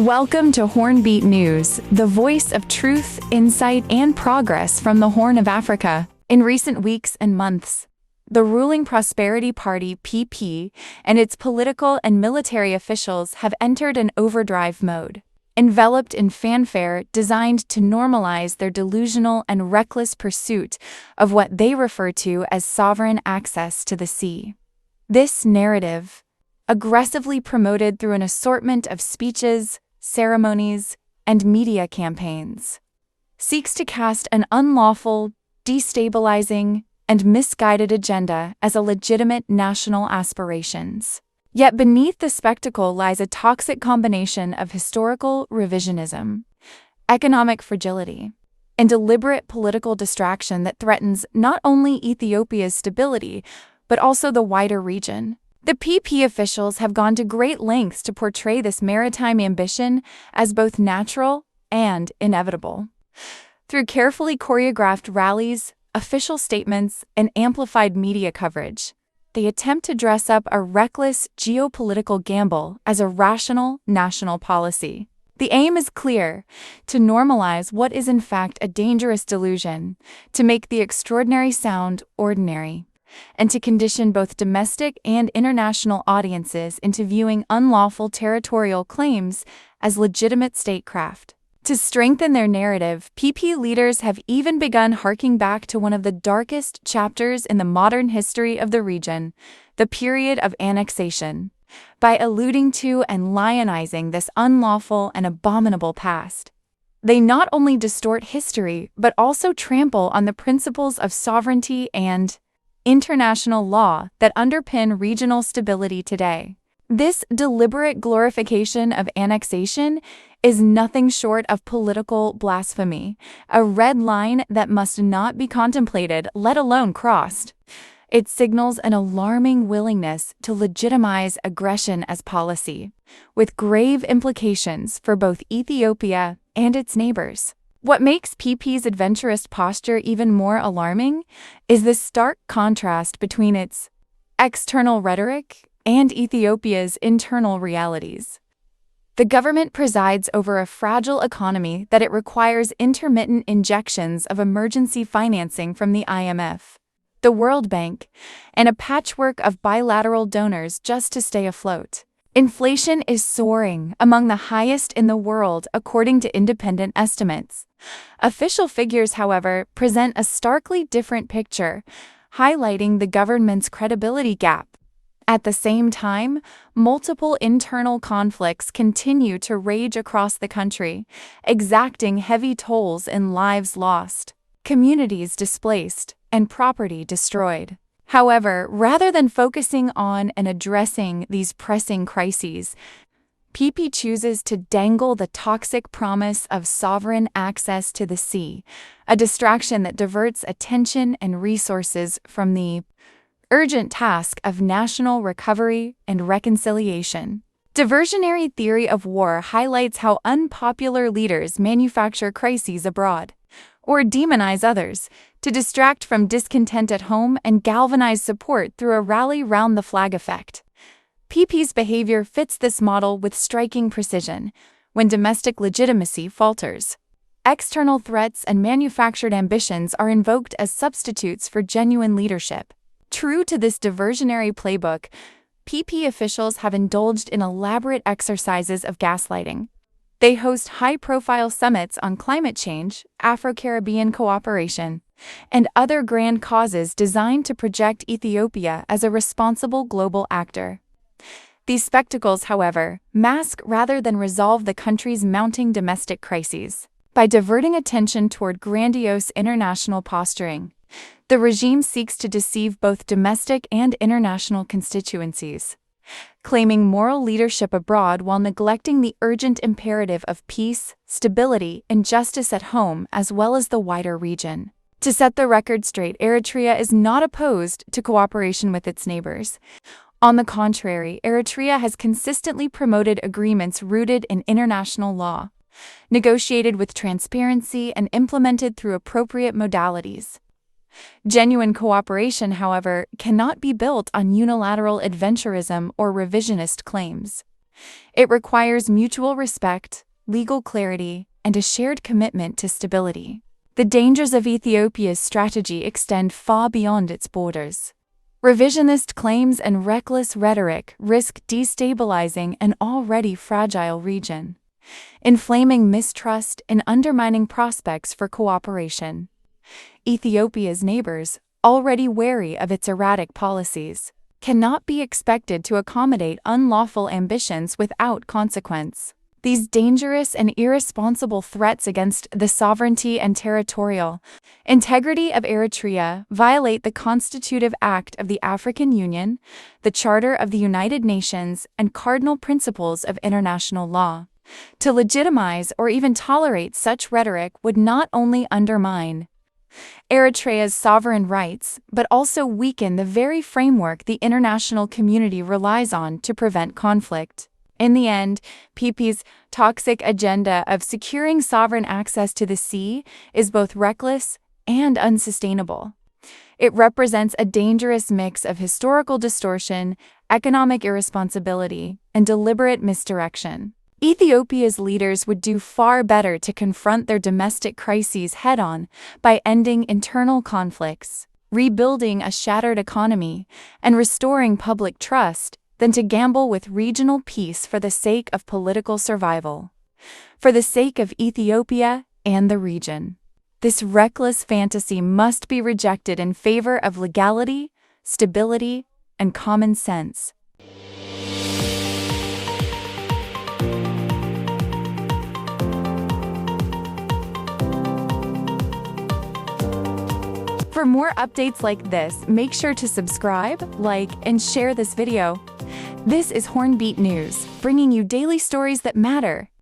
Welcome to Hornbeat News, the voice of truth, insight, and progress from the Horn of Africa. In recent weeks and months, the ruling Prosperity Party (PP) and its political and military officials have entered an overdrive mode, enveloped in fanfare designed to normalize their delusional and reckless pursuit of what they refer to as sovereign access to the sea. This narrative, aggressively promoted through an assortment of speeches, ceremonies, and media campaigns, seeks to cast an unlawful, destabilizing, and misguided agenda as a legitimate national aspirations. Yet beneath the spectacle lies a toxic combination of historical revisionism, economic fragility, and deliberate political distraction that threatens not only Ethiopia's stability, but also the wider region. The PP officials have gone to great lengths to portray this maritime ambition as both natural and inevitable. Through carefully choreographed rallies, official statements, and amplified media coverage, they attempt to dress up a reckless geopolitical gamble as a rational national policy. The aim is clear: to normalize what is in fact a dangerous delusion, to make the extraordinary sound ordinary, and to condition both domestic and international audiences into viewing unlawful territorial claims as legitimate statecraft. To strengthen their narrative, PP leaders have even begun harking back to one of the darkest chapters in the modern history of the region, the period of annexation, by alluding to and lionizing this unlawful and abominable past. They not only distort history, but also trample on the principles of sovereignty and international law that underpin regional stability today. This deliberate glorification of annexation is nothing short of political blasphemy, a red line that must not be contemplated, let alone crossed. It signals an alarming willingness to legitimize aggression as policy, with grave implications for both Ethiopia and its neighbors. What makes PP's adventurous posture even more alarming is the stark contrast between its external rhetoric and Ethiopia's internal realities. The government presides over a fragile economy that it requires intermittent injections of emergency financing from the IMF, the World Bank, and a patchwork of bilateral donors just to stay afloat. Inflation is soaring, among the highest in the world according to independent estimates. Official figures, however, present a starkly different picture, highlighting the government's credibility gap. At the same time, multiple internal conflicts continue to rage across the country, exacting heavy tolls in lives lost, communities displaced, and property destroyed. However, rather than focusing on and addressing these pressing crises, PP chooses to dangle the toxic promise of sovereign access to the sea, a distraction that diverts attention and resources from the urgent task of national recovery and reconciliation. Diversionary theory of war highlights how unpopular leaders manufacture crises abroad, or demonize others, to distract from discontent at home and galvanize support through a rally round the flag effect. PP's behavior fits this model with striking precision. When domestic legitimacy falters, external threats and manufactured ambitions are invoked as substitutes for genuine leadership. True to this diversionary playbook, PP officials have indulged in elaborate exercises of gaslighting. They host high-profile summits on climate change, Afro-Caribbean cooperation, and other grand causes designed to project Ethiopia as a responsible global actor. These spectacles, however, mask rather than resolve the country's mounting domestic crises. By diverting attention toward grandiose international posturing, the regime seeks to deceive both domestic and international constituencies, claiming moral leadership abroad while neglecting the urgent imperative of peace, stability, and justice at home as well as the wider region. To set the record straight, Eritrea is not opposed to cooperation with its neighbors. On the contrary, Eritrea has consistently promoted agreements rooted in international law, negotiated with transparency, and implemented through appropriate modalities. Genuine cooperation, however, cannot be built on unilateral adventurism or revisionist claims. It requires mutual respect, legal clarity, and a shared commitment to stability. The dangers of Ethiopia's strategy extend far beyond its borders. Revisionist claims and reckless rhetoric risk destabilizing an already fragile region, inflaming mistrust and undermining prospects for cooperation. Ethiopia's neighbors, already wary of its erratic policies, cannot be expected to accommodate unlawful ambitions without consequence. These dangerous and irresponsible threats against the sovereignty and territorial integrity of Eritrea violate the Constitutive Act of the African Union, the Charter of the United Nations, and cardinal principles of international law. To legitimize or even tolerate such rhetoric would not only undermine Eritrea's sovereign rights, but also weaken the very framework the international community relies on to prevent conflict. In the end, PP's toxic agenda of securing sovereign access to the sea is both reckless and unsustainable. It represents a dangerous mix of historical distortion, economic irresponsibility, and deliberate misdirection. Ethiopia's leaders would do far better to confront their domestic crises head-on by ending internal conflicts, rebuilding a shattered economy, and restoring public trust than to gamble with regional peace for the sake of political survival. For the sake of Ethiopia and the region, this reckless fantasy must be rejected in favor of legality, stability, and common sense. For more updates like this, make sure to subscribe, like, and share this video. This is Hornbeat News, bringing you daily stories that matter.